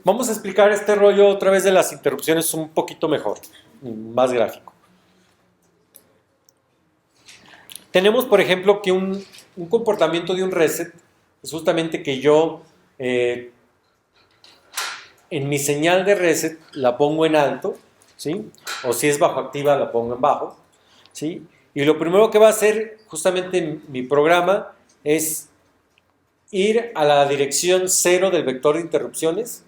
Vamos a explicar este rollo otra vez de las interrupciones un poquito mejor, más gráfico. Tenemos, por ejemplo, que un comportamiento de un reset es justamente que yo en mi señal de reset la pongo en alto, ¿sí? O si es bajo activa la pongo en bajo, ¿sí? Y lo primero que va a hacer justamente mi programa es ir a la dirección 0 del vector de interrupciones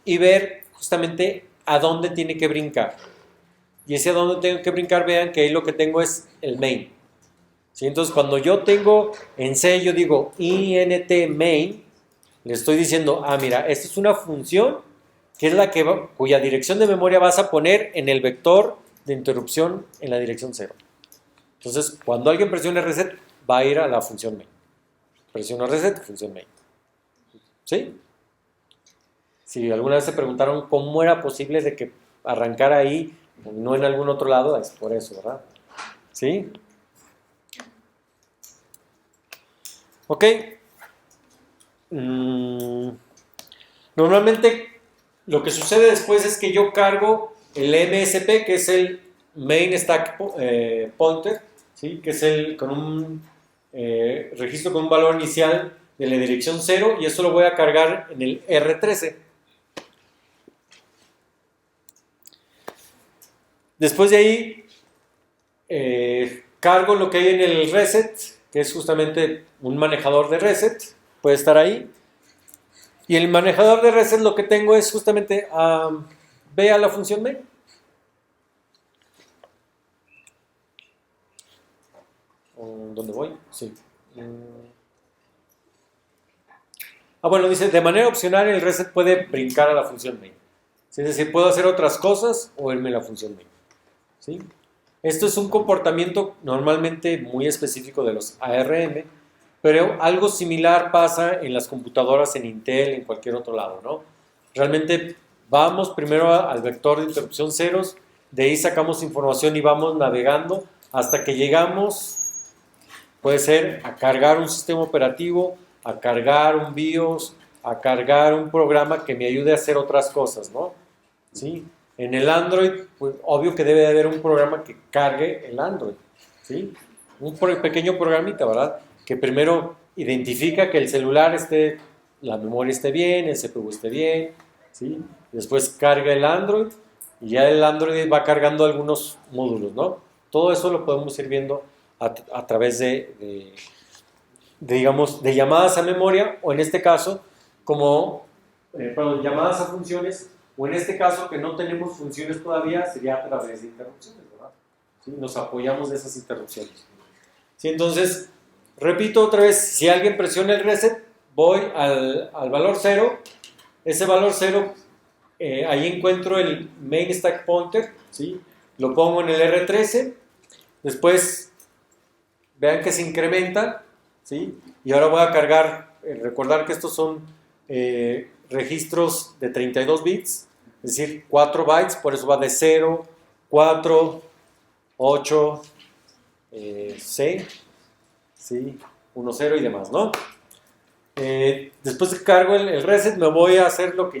y ver justamente a dónde tiene que brincar. Y ese a dónde tengo que brincar, vean que ahí lo que tengo es el main. ¿Sí? Entonces, cuando yo tengo en C, yo digo int main, le estoy diciendo, mira, esta es una función que es la cuya dirección de memoria vas a poner en el vector de interrupción en la dirección 0. Entonces, cuando alguien presione reset, va a ir a la función main. Presiona reset, función main. ¿Sí? Si alguna vez se preguntaron cómo era posible de que arrancara ahí, no en algún otro lado, es por eso, ¿verdad? ¿Sí? Ok. Normalmente lo que sucede después es que yo cargo el MSP, que es el Main Stack Pointer, ¿sí? Que es con un registro con un valor inicial de la dirección 0, y eso lo voy a cargar en el R13. Después de ahí, cargo lo que hay en el reset, que es justamente un manejador de reset, puede estar ahí. Y el manejador de reset lo que tengo es justamente ve a la función main. ¿Dónde voy? Sí. Bueno, dice, de manera opcional el reset puede brincar a la función main. Es decir, puedo hacer otras cosas o irme a la función main. ¿Sí? Esto es un comportamiento normalmente muy específico de los ARM, pero algo similar pasa en las computadoras, en Intel, en cualquier otro lado, ¿no? Realmente vamos primero al vector de interrupción ceros, de ahí sacamos información y vamos navegando hasta que llegamos, puede ser a cargar un sistema operativo, a cargar un BIOS, a cargar un programa que me ayude a hacer otras cosas, ¿no? ¿Sí? En el Android, pues obvio que debe de haber un programa que cargue el Android, ¿sí? Un pequeño programita, ¿verdad? Que primero identifica que el celular la memoria esté bien, el CPU esté bien, ¿sí? Después carga el Android y ya el Android va cargando algunos módulos, ¿no? Todo eso lo podemos ir viendo a través digamos, de llamadas a memoria, o en este caso, llamadas a funciones, o en este caso que no tenemos funciones todavía, sería a través de interrupciones, ¿verdad? ¿Sí? Nos apoyamos de esas interrupciones. ¿Sí? Entonces, repito otra vez, si alguien presiona el reset, voy al valor 0, ese valor 0, ahí encuentro el main stack pointer, ¿sí? Lo pongo en el R13, después vean que se incrementa, ¿sí? Y ahora voy a cargar, recordar que estos son registros de 32 bits, es decir, 4 bytes, por eso va de 0, 4, 8, 6, ¿sí? 1, 0 y demás, ¿no? Después de cargo el reset, me voy a hacer lo que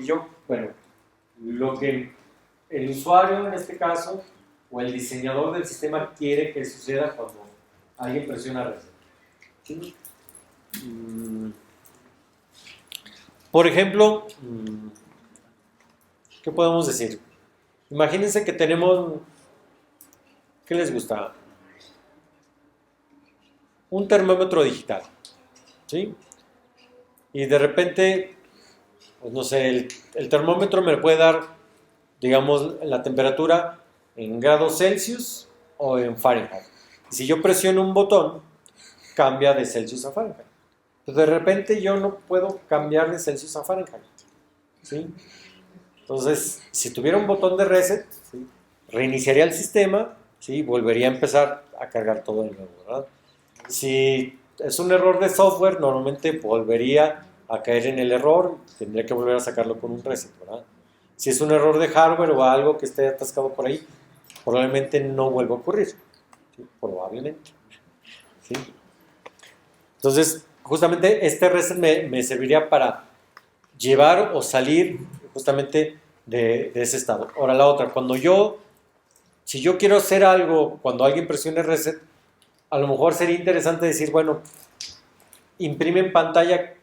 el usuario en este caso, o el diseñador del sistema quiere que suceda cuando alguien presiona reset. ¿Sí? Por ejemplo, ¿qué podemos decir? Imagínense que tenemos, ¿qué les gusta? Un termómetro digital, ¿sí? Y de repente, pues no sé, el termómetro me puede dar, digamos, la temperatura en grados Celsius o en Fahrenheit. Y si yo presiono un botón, cambia de Celsius a Fahrenheit. Entonces, de repente yo no puedo cambiar de Celsius a Fahrenheit, ¿sí? Entonces, si tuviera un botón de reset, ¿sí? Reiniciaría el sistema, ¿sí? Volvería a empezar a cargar todo de nuevo, ¿verdad? Si es un error de software, normalmente volvería a caer en el error, tendría que volver a sacarlo con un reset, ¿verdad? Si es un error de hardware o algo que esté atascado por ahí, probablemente no vuelva a ocurrir, ¿sí? Probablemente, ¿sí? Entonces, justamente este reset me serviría para llevar o salir justamente de ese estado. Ahora la otra, si yo quiero hacer algo, cuando alguien presione reset, a lo mejor sería interesante decir, bueno, imprime en pantalla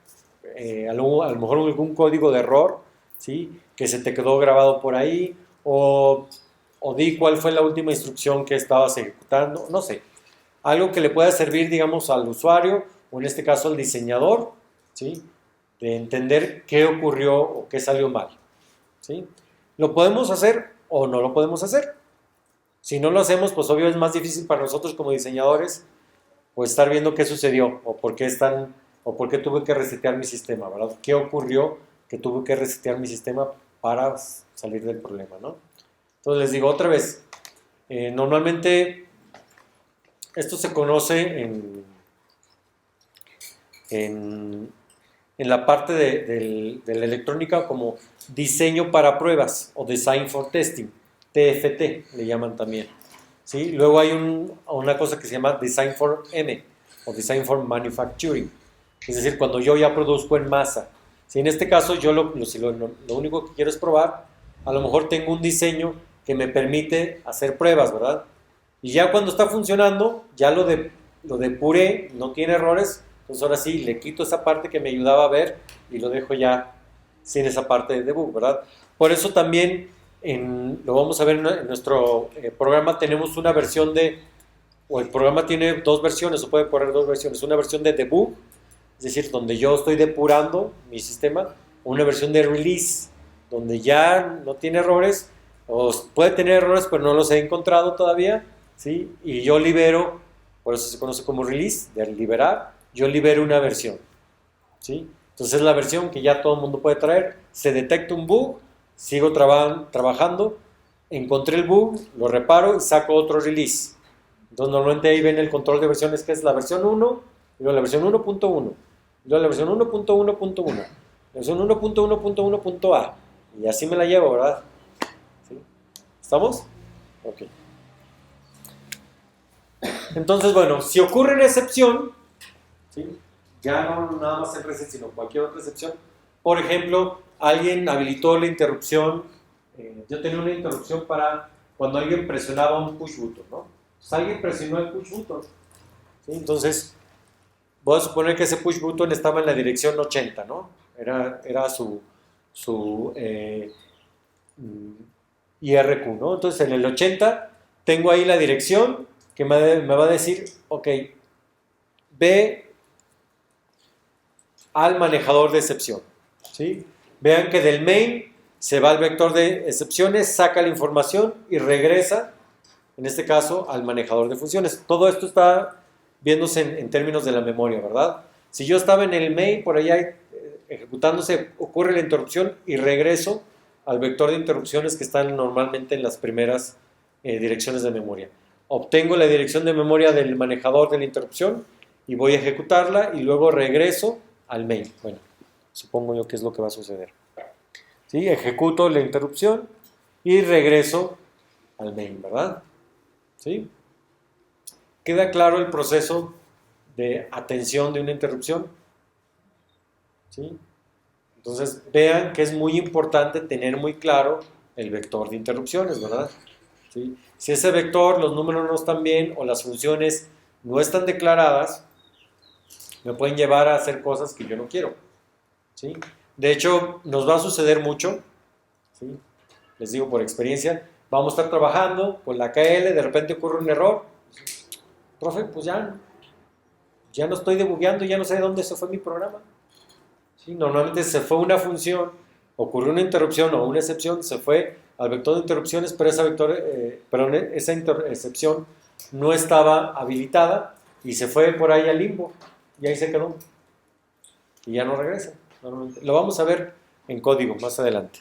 a lo mejor algún código de error, ¿sí? Que se te quedó grabado por ahí, o di cuál fue la última instrucción que estabas ejecutando, no sé. Algo que le pueda servir, digamos, al usuario, o en este caso al diseñador, ¿sí? De entender qué ocurrió o qué salió mal, ¿sí? ¿Lo podemos hacer o no lo podemos hacer? Si no lo hacemos, pues obvio es más difícil para nosotros como diseñadores, pues estar viendo qué sucedió o por qué tuve que resetear mi sistema, ¿verdad? ¿Qué ocurrió que tuve que resetear mi sistema para salir del problema, ¿no? Entonces les digo otra vez, normalmente esto se conoce en la parte de la electrónica como diseño para pruebas o design for testing, TFT le llaman también, ¿sí? Luego hay una cosa que se llama design for M o design for manufacturing, es decir, cuando yo ya produzco en masa. Si en este caso yo lo único que quiero es probar, a lo mejor tengo un diseño que me permite hacer pruebas, ¿verdad? Y ya cuando está funcionando, ya lo depuré, no tiene errores, entonces ahora sí le quito esa parte que me ayudaba a ver y lo dejo ya sin esa parte de debug, ¿verdad? Por eso también, lo vamos a ver en nuestro programa, tenemos una versión o el programa tiene dos versiones, o puede correr dos versiones, una versión de debug, es decir, donde yo estoy depurando mi sistema, o una versión de release, donde ya no tiene errores, o puede tener errores, pero no los he encontrado todavía, ¿sí? Y yo libero, por eso se conoce como release, de liberar, yo libero una versión, ¿sí? Entonces es la versión que ya todo el mundo puede traer, se detecta un bug, sigo trabajando, encontré el bug, lo reparo y saco otro release. Entonces normalmente ahí ven el control de versiones que es la versión 1, y luego la versión 1.1, y luego la versión 1.1.1, la versión 1.1.1.a, y así me la llevo, ¿verdad? ¿Sí? ¿Estamos? Ok. Entonces, bueno, si ocurre una excepción, ¿sí? Ya no nada más el reset, sino cualquier otra excepción. Por ejemplo, alguien habilitó la interrupción. Yo tenía una interrupción para cuando alguien presionaba un push button, ¿no? Entonces, alguien presionó el push button, ¿sí? Entonces, voy a suponer que ese push button estaba en la dirección 80, ¿no? Era su IRQ, ¿no? Entonces, en el 80 tengo ahí la dirección que me va a decir, ok, ve al manejador de excepción, ¿sí? Vean que del main se va al vector de excepciones, saca la información y regresa, en este caso, al manejador de funciones. Todo esto está viéndose en términos de la memoria, ¿verdad? Si yo estaba en el main, por allá ejecutándose, ocurre la interrupción y regreso al vector de interrupciones que están normalmente en las primeras direcciones de memoria. Obtengo la dirección de memoria del manejador de la interrupción y voy a ejecutarla y luego regreso al main. Bueno, supongo yo que es lo que va a suceder. ¿Sí? Ejecuto la interrupción y regreso al main, ¿verdad? ¿Sí? ¿Queda claro el proceso de atención de una interrupción? ¿Sí? Entonces, vean que es muy importante tener muy claro el vector de interrupciones, ¿verdad? ¿Sí? Si ese vector, los números no están bien o las funciones no están declaradas, me pueden llevar a hacer cosas que yo no quiero, ¿sí? De hecho, nos va a suceder mucho, ¿sí? Les digo por experiencia, vamos a estar trabajando con la KL, de repente ocurre un error, profe, pues ya no estoy debugueando, ya no sé de dónde se fue mi programa, ¿sí? Normalmente se fue una función, ocurrió una interrupción o una excepción, se fue al vector de interrupciones, pero esa excepción no estaba habilitada y se fue por ahí al limbo y ahí se quedó y ya no regresa. Normalmente. Lo vamos a ver en código más adelante.